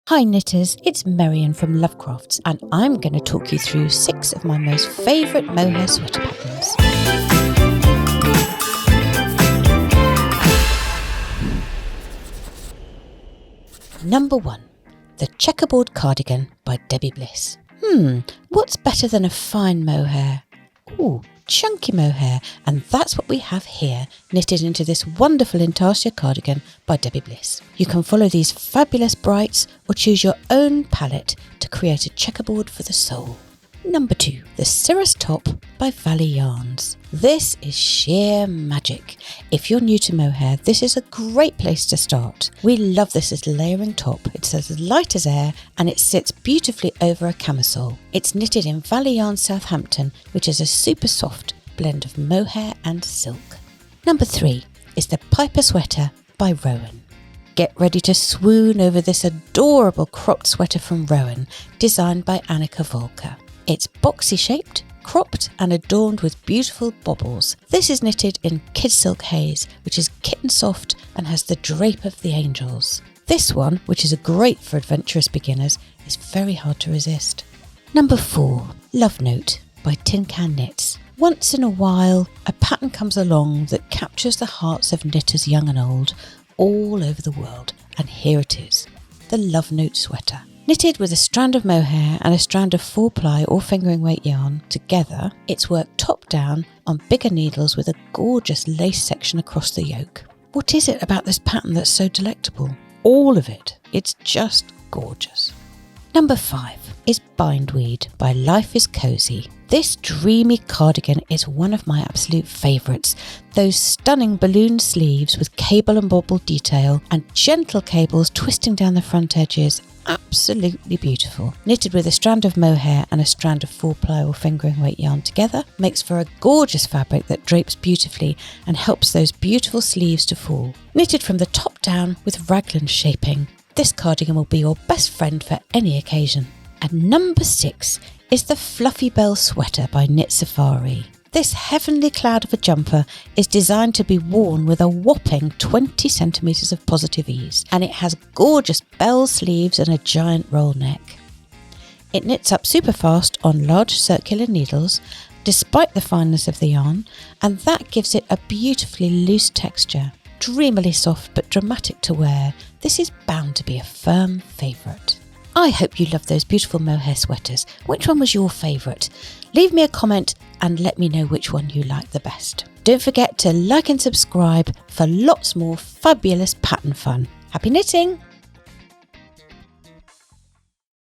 Hi knitters, it's Marion from Lovecrafts and I'm going to talk you through 6 of my most favourite mohair sweater patterns. Number 1. The Checkerboard Cardigan by Debbie Bliss. What's better than a fine mohair? Ooh, chunky mohair, and that's what we have here, knitted into this wonderful intarsia cardigan by Debbie Bliss. You can follow these fabulous brights or choose your own palette to create a checkerboard for the soul. Number 2. The Cirrus Top by Valley Yarns. This is sheer magic. If you're new to mohair, this is a great place to start. We love this as a layering top. It's as light as air and it sits beautifully over a camisole. It's knitted in Valley Yarns Southampton, which is a super soft blend of mohair and silk. Number 3 is the Piper Sweater by Rowan. Get ready to swoon over this adorable cropped sweater from Rowan, designed by Annika Volker. It's boxy shaped, cropped and adorned with beautiful bobbles. This is knitted in Kid Silk Haze, which is kitten soft and has the drape of the angels. This one, which is great for adventurous beginners, is very hard to resist. Number 4. Love Note by Tin Can Knits. Once in a while, a pattern comes along that captures the hearts of knitters young and old all over the world, and here it is, the Love Note sweater. Knitted with a strand of mohair and a strand of 4-ply or fingering weight yarn together, it's worked top down on bigger needles with a gorgeous lace section across the yoke. What is it about this pattern that's so delectable? All of it. It's just gorgeous. Number 5 is Bindweed by Life is Cozy. This dreamy cardigan is one of my absolute favourites. Those stunning balloon sleeves with cable and bobble detail and gentle cables twisting down the front edges. Absolutely beautiful. Knitted with a strand of mohair and a strand of 4-ply or fingering weight yarn together makes for a gorgeous fabric that drapes beautifully and helps those beautiful sleeves to fall. Knitted from the top down with raglan shaping, this cardigan will be your best friend for any occasion. And number 6 is the Fluffy Bell Sweater by Knit Safari. This heavenly cloud of a jumper is designed to be worn with a whopping 20 centimetres of positive ease, and it has gorgeous bell sleeves and a giant roll neck. It knits up super fast on large circular needles, despite the fineness of the yarn, and that gives it a beautifully loose texture. Dreamily soft but dramatic to wear, this is bound to be a firm favourite. I hope you love those beautiful mohair sweaters. Which one was your favourite? Leave me a comment and let me know which one you like the best. Don't forget to like and subscribe for lots more fabulous pattern fun. Happy knitting!